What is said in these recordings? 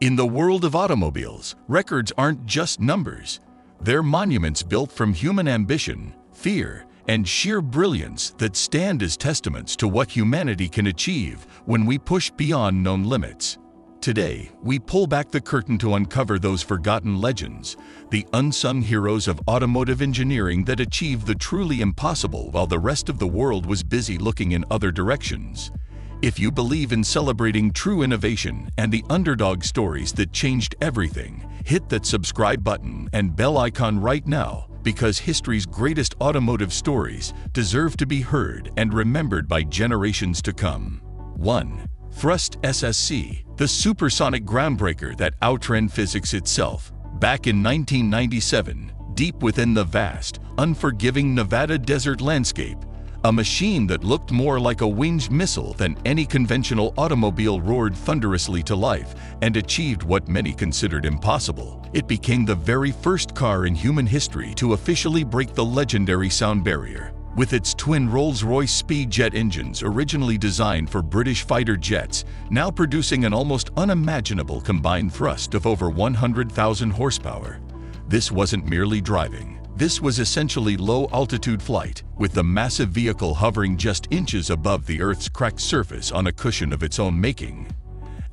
In the world of automobiles, records aren't just numbers. They're monuments built from human ambition, fear, and sheer brilliance that stand as testaments to what humanity can achieve when we push beyond known limits. Today, we pull back the curtain to uncover those forgotten legends, the unsung heroes of automotive engineering that achieved the truly impossible while the rest of the world was busy looking in other directions. If you believe in celebrating true innovation and the underdog stories that changed everything, hit that subscribe button and bell icon right now, because history's greatest automotive stories deserve to be heard and remembered by generations to come. 1. Thrust SSC, the supersonic groundbreaker that outran physics itself. Back in 1997, deep within the vast, unforgiving Nevada desert landscape, a machine that looked more like a winged missile than any conventional automobile roared thunderously to life and achieved what many considered impossible. It became the very first car in human history to officially break the legendary sound barrier. With its twin Rolls-Royce speed jet engines originally designed for British fighter jets, now producing an almost unimaginable combined thrust of over 100,000 horsepower. This wasn't merely driving. This was essentially low-altitude flight, with the massive vehicle hovering just inches above the Earth's cracked surface on a cushion of its own making.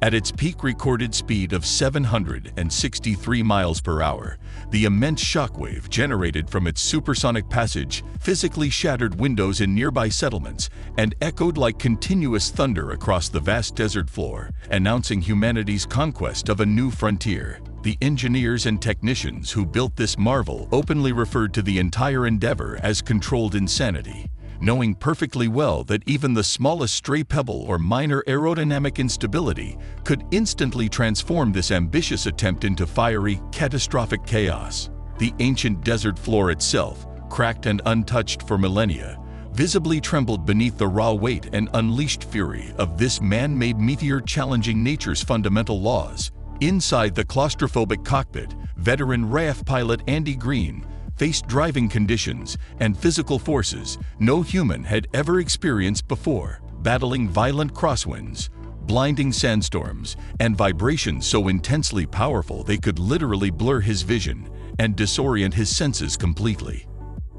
At its peak recorded speed of 763 miles per hour, the immense shockwave generated from its supersonic passage physically shattered windows in nearby settlements and echoed like continuous thunder across the vast desert floor, announcing humanity's conquest of a new frontier. The engineers and technicians who built this marvel openly referred to the entire endeavor as controlled insanity, knowing perfectly well that even the smallest stray pebble or minor aerodynamic instability could instantly transform this ambitious attempt into fiery, catastrophic chaos. The ancient desert floor itself, cracked and untouched for millennia, visibly trembled beneath the raw weight and unleashed fury of this man-made meteor challenging nature's fundamental laws. Inside the claustrophobic cockpit, veteran RAF pilot Andy Green faced driving conditions and physical forces no human had ever experienced before, battling violent crosswinds, blinding sandstorms, and vibrations so intensely powerful they could literally blur his vision and disorient his senses completely.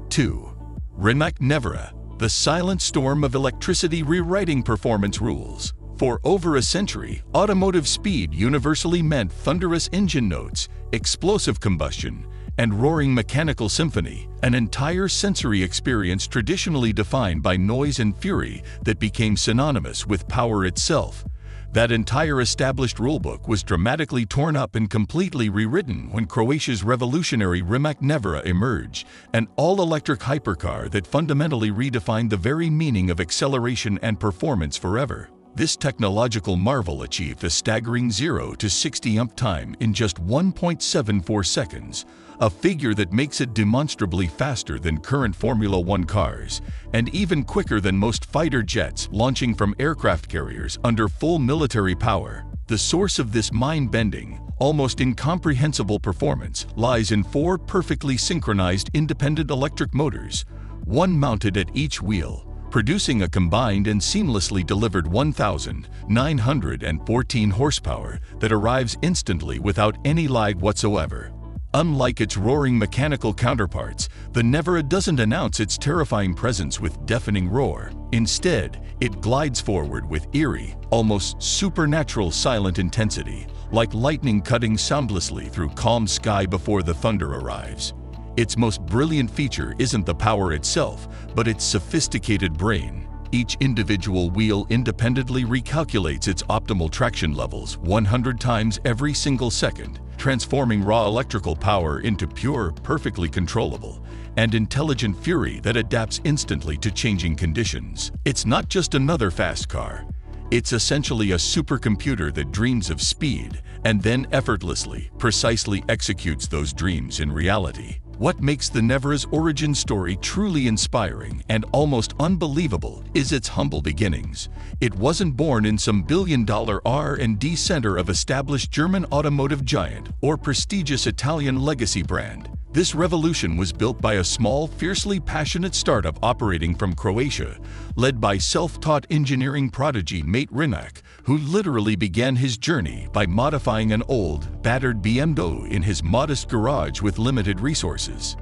2. Rimac Nevera, the silent storm of electricity rewriting performance rules. For over a century, automotive speed universally meant thunderous engine notes, explosive combustion, and roaring mechanical symphony, an entire sensory experience traditionally defined by noise and fury that became synonymous with power itself. That entire established rulebook was dramatically torn up and completely rewritten when Croatia's revolutionary Rimac Nevera emerged, an all-electric hypercar that fundamentally redefined the very meaning of acceleration and performance forever. This technological marvel achieved a staggering 0 to 60 time in just 1.74 seconds, a figure that makes it demonstrably faster than current Formula One cars, and even quicker than most fighter jets launching from aircraft carriers under full military power. The source of this mind-bending, almost incomprehensible performance lies in 4 perfectly synchronized independent electric motors, one mounted at each wheel, producing a combined and seamlessly delivered 1,914 horsepower that arrives instantly without any lag whatsoever. Unlike its roaring mechanical counterparts, the Nevera doesn't announce its terrifying presence with deafening roar. Instead, it glides forward with eerie, almost supernatural silent intensity, like lightning cutting soundlessly through calm sky before the thunder arrives. Its most brilliant feature isn't the power itself, but its sophisticated brain. Each individual wheel independently recalculates its optimal traction levels 100 times every single second, transforming raw electrical power into pure, perfectly controllable, and intelligent fury that adapts instantly to changing conditions. It's not just another fast car. It's essentially a supercomputer that dreams of speed and then effortlessly, precisely executes those dreams in reality. What makes the Nevera's origin story truly inspiring and almost unbelievable is its humble beginnings. It wasn't born in some billion-dollar R&D center of established German automotive giant or prestigious Italian legacy brand. This revolution was built by a small, fiercely passionate startup operating from Croatia, led by self-taught engineering prodigy Mate Rimac, who literally began his journey by modifying an old, battered BMW in his modest garage with limited resources.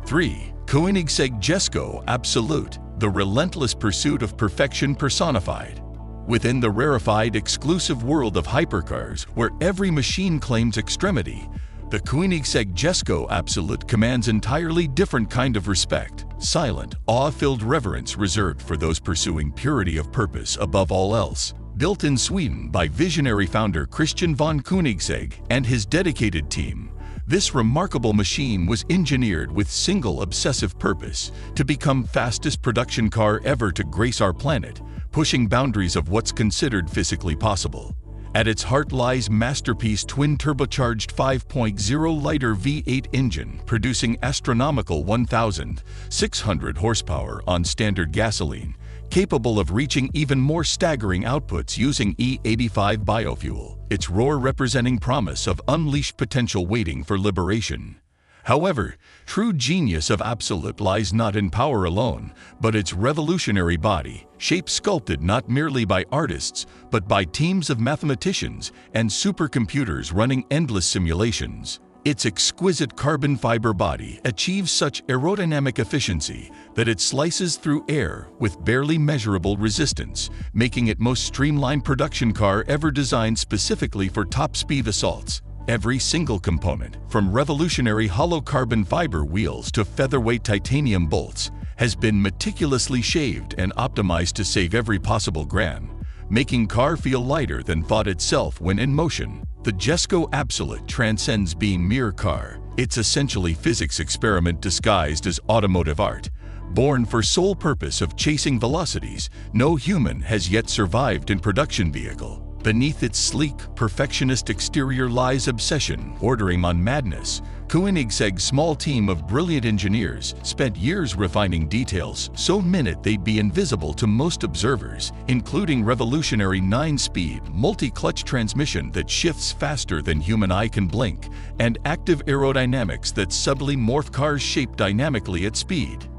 3. Koenigsegg Jesko Absolute, the relentless pursuit of perfection personified. Within the rarefied, exclusive world of hypercars, where every machine claims extremity, the Koenigsegg Jesko Absolute commands entirely different kind of respect, silent, awe-filled reverence reserved for those pursuing purity of purpose above all else. Built in Sweden by visionary founder Christian von Koenigsegg and his dedicated team, this remarkable machine was engineered with single obsessive purpose to become fastest production car ever to grace our planet, pushing boundaries of what's considered physically possible. At its heart lies masterpiece twin-turbocharged 5.0-liter V8 engine producing astronomical 1,600 horsepower on standard gasoline, capable of reaching even more staggering outputs using E85 biofuel, its roar representing promise of unleashed potential waiting for liberation. However, true genius of Absolute lies not in power alone, but its revolutionary body, shape sculpted not merely by artists, but by teams of mathematicians and supercomputers running endless simulations. Its exquisite carbon fiber body achieves such aerodynamic efficiency that it slices through air with barely measurable resistance, making it most streamlined production car ever designed specifically for top-speed assaults. Every single component, from revolutionary hollow carbon fiber wheels to featherweight titanium bolts, has been meticulously shaved and optimized to save every possible gram, making car feel lighter than thought itself when in motion. The Jesko Absolute transcends being mere car. It's essentially physics experiment disguised as automotive art. Born for sole purpose of chasing velocities, no human has yet survived in production vehicle. Beneath its sleek, perfectionist exterior lies obsession bordering on madness. Koenigsegg's small team of brilliant engineers spent years refining details so minute they'd be invisible to most observers, including revolutionary 9-speed, multi-clutch transmission that shifts faster than human eye can blink, and active aerodynamics that subtly morph cars' shape dynamically at speed.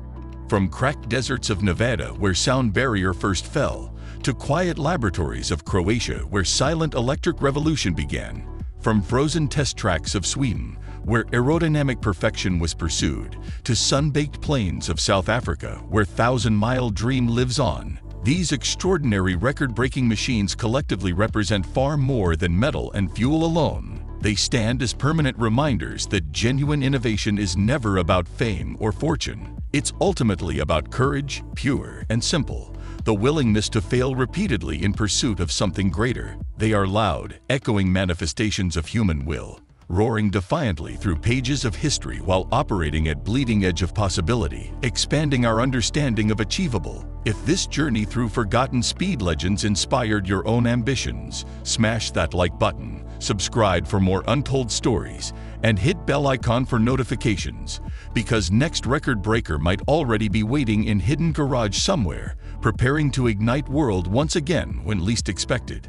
From cracked deserts of Nevada, where sound barrier first fell, to quiet laboratories of Croatia, where silent electric revolution began. From frozen test tracks of Sweden, where aerodynamic perfection was pursued, to sun-baked plains of South Africa, where thousand-mile dream lives on. These extraordinary record-breaking machines collectively represent far more than metal and fuel alone. They stand as permanent reminders that genuine innovation is never about fame or fortune. It's ultimately about courage, pure and simple, the willingness to fail repeatedly in pursuit of something greater. They are loud, echoing manifestations of human will, roaring defiantly through pages of history while operating at bleeding edge of possibility, expanding our understanding of achievable. If this journey through forgotten speed legends inspired your own ambitions, smash that like button, subscribe for more untold stories, and hit bell icon for notifications, because next record breaker might already be waiting in hidden garage somewhere, preparing to ignite world once again when least expected.